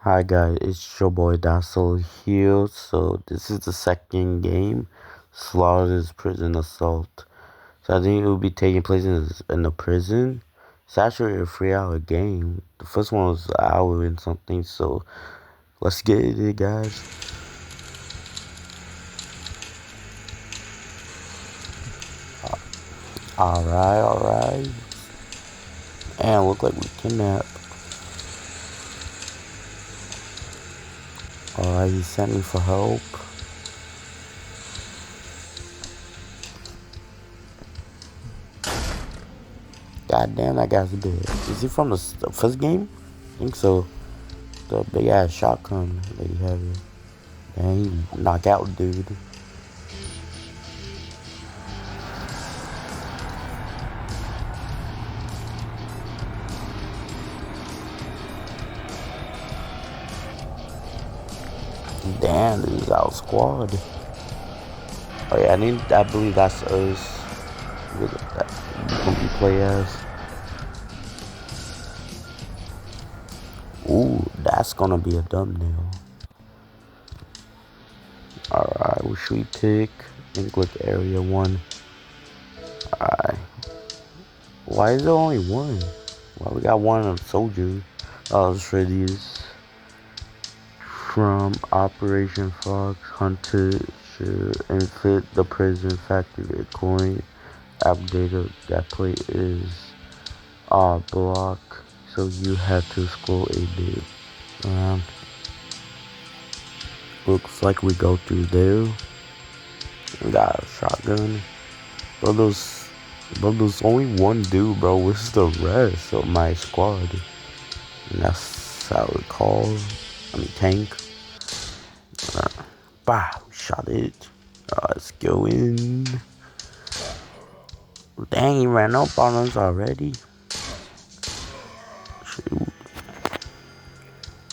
Hi guys, it's your boy Dassel here. So this is the second game, Slaughter's Prison Assault. So I think it will be taking place in a prison. It's actually a 3 hour game. The first one was an hour and something. So let's get it, guys. Alright. And look like we kidnapped. Alright, he sent me for help. God damn, that guy's big. Is he from the first game? I think so. The big ass shotgun that he had. Dang, he knock out dude. Damn, this is our squad. Oh yeah, I believe that's us. We're gonna be play as. Ooh, that's gonna be a thumbnail. Alright, what should we pick? I think like area 1. Alright. Why is there only one? Why we got one of soldier? Oh, let's try these. From Operation Fox, Hunter should infit the prison factory coin. Updated that plate is block, so you have to scroll a bit around. Looks like we go through there. We got a shotgun. But there's only one dude, bro. Where's the rest of my squad? And that's how we call. Tank. Bah, shot it. Let's go in. Dang, he ran up on us already. Shoot.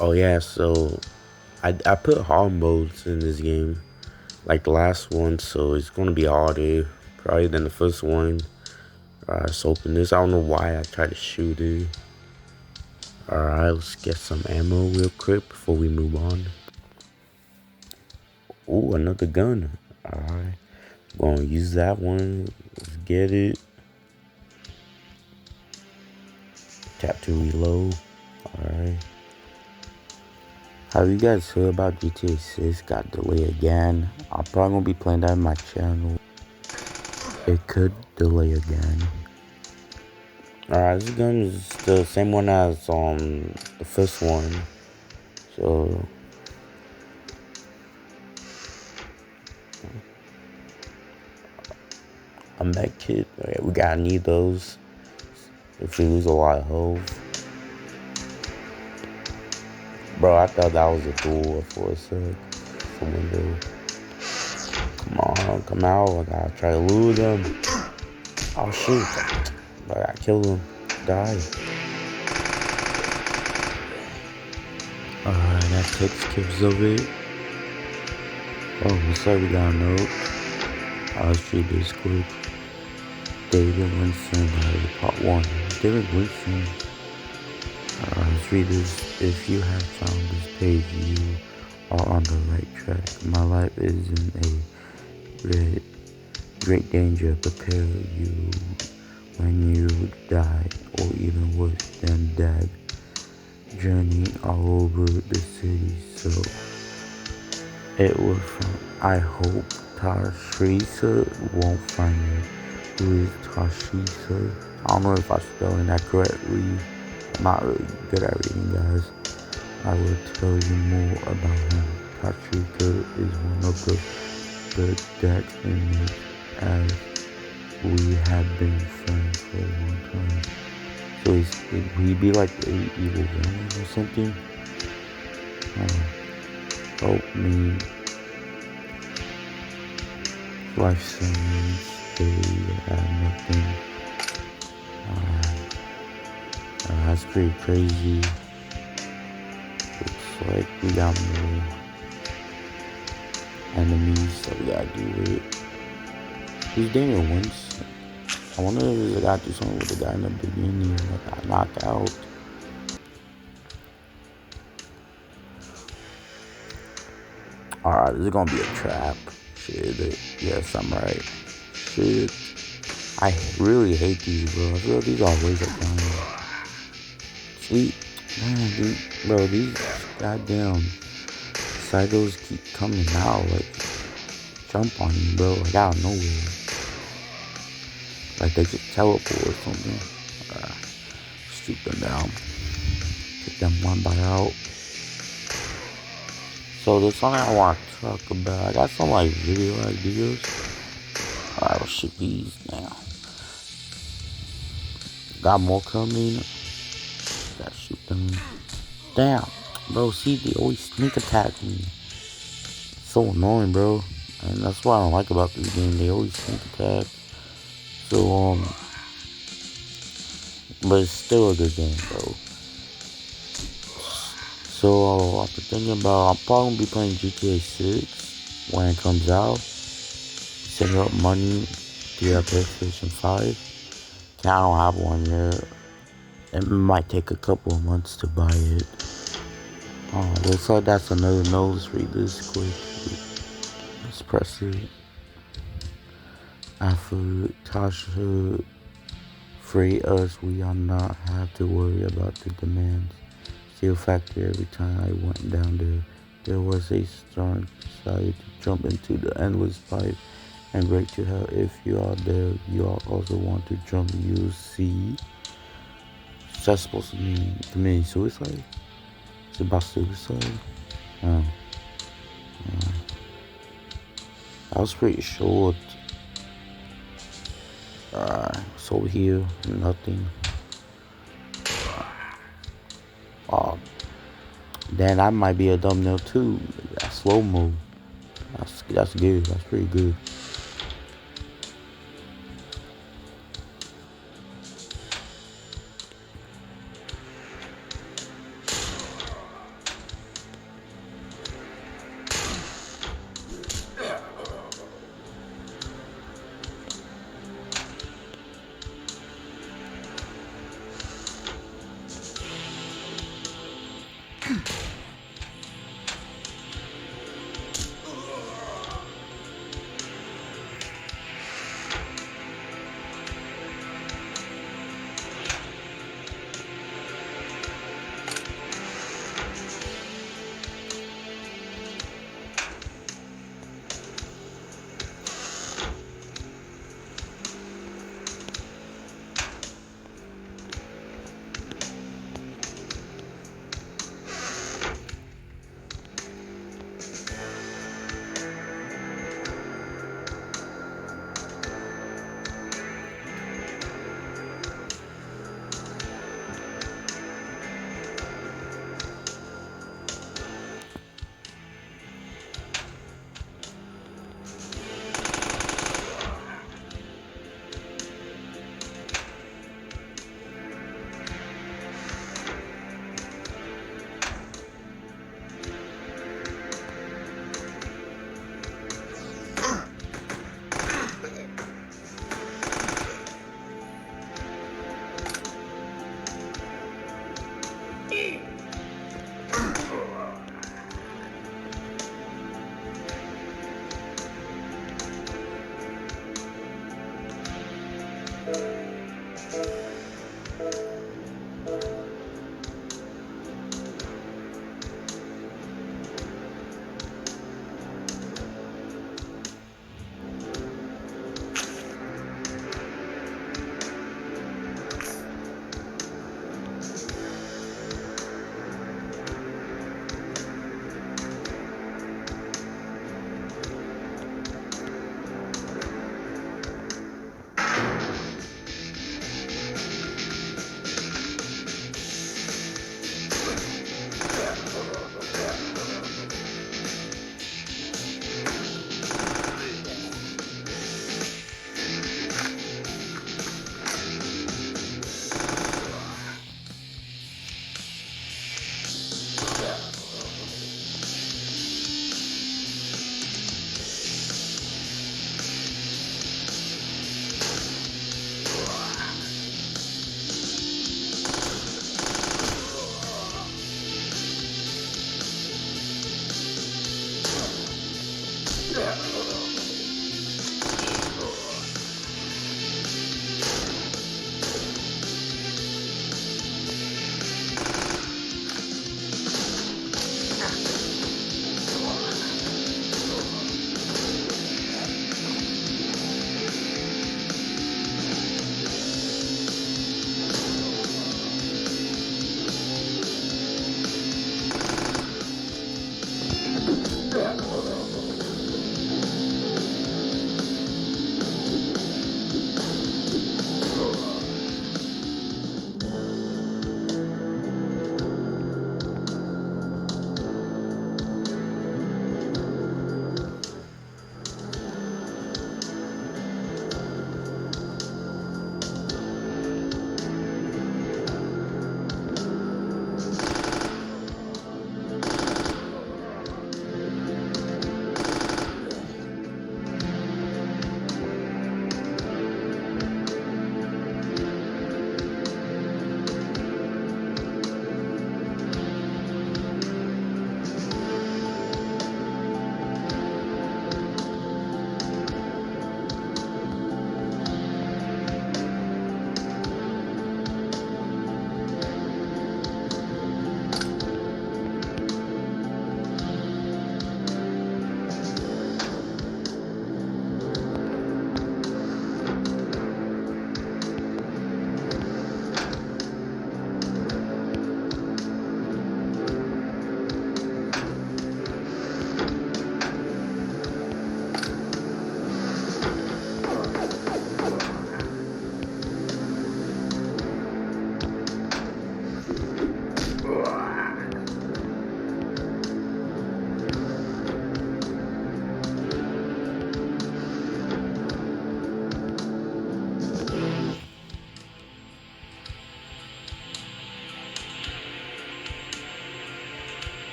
Oh yeah, so I put hard modes in this game, like the last one, so it's gonna be harder probably than the first one. Let's open this. I don't know why I tried to shoot it. Alright, let's get some ammo real quick before we move on. Ooh, another gun. Alright, gonna use that one. Let's get it. Tap to reload. Alright. How you guys feel about GTA 6? Got delayed again. I'm probably gonna be playing that on my channel. It could delay again. Alright, this gun is the same one as the first one. So a med kit. Okay, we gotta need those if we lose a lot of health. Bro, I thought that was a door for a sec. The window. Come on, come out. I gotta try to lure them. Oh shoot. I gotta kill them. Die. Alright, that takes care of it. Oh, looks like we got a note. Let's read this quick. David Winston, part 1. David Winston. Let's read this. If you have found this page, you are on the right track. My life is in a great danger. Prepare you when you die, or even worse than dead. Journey all over the city, so it was fun. I hope Tashrisa won't find me. Who is Tashrisa? I don't know if I'm spelling that correctly. I'm not really good at reading, guys. I will tell you more about him. Tashrisa is one of the dead inmates, as we have been friends for a long time. So would he be like the evil villain or something? Help me. Life sentence. They have nothing. That's pretty crazy. Looks like we got more enemies that we gotta do with. Who's Daniel Winston? I wonder if I gotta do something with the guy in the beginning that got knocked out. Alright, this is gonna be a trap. Shit, yes, I'm right. Shit. I really hate these, bro. I feel like these are waste of time. See? Man, dude, bro, these goddamn cycles keep coming out, like, jump on you, bro, like, out of nowhere. Like, they just teleport or something. Shoot them down. Take them one by out. So, there's something I want to talk about. I got some, like, video ideas. Alright, I'll shoot these now. Got more coming. Gotta shoot them. Damn. Bro, see, they always sneak attack me. So annoying, bro. And that's what I don't like about this game. They always sneak attack. So, but it's still a good game, bro. So, I've been thinking about, I'm probably gonna be playing GTA 6 when it comes out. Saving up money to get a PlayStation 5. I don't have one yet. It might take a couple of months to buy it. Oh, looks like that's another notice. Read this quick. Let's press it. After Tasha free us, we are not have to worry about the demands. Still factor every time I went down there was a strong desire to jump into the endless pipe and break to hell. If you are there, you also want to jump. You see, that's supposed to mean committing suicide. It's about suicide. Oh. That was pretty short. So here, nothing. Then that might be a thumbnail too. That slow mo. That's good. That's pretty good.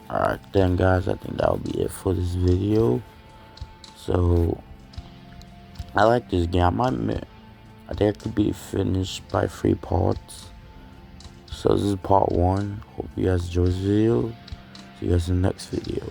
Alright then guys, I think that'll be it for this video. So I like this game. I think it could be finished by 3 parts. So this is part 1. Hope you guys enjoy this video. See you guys in the next video.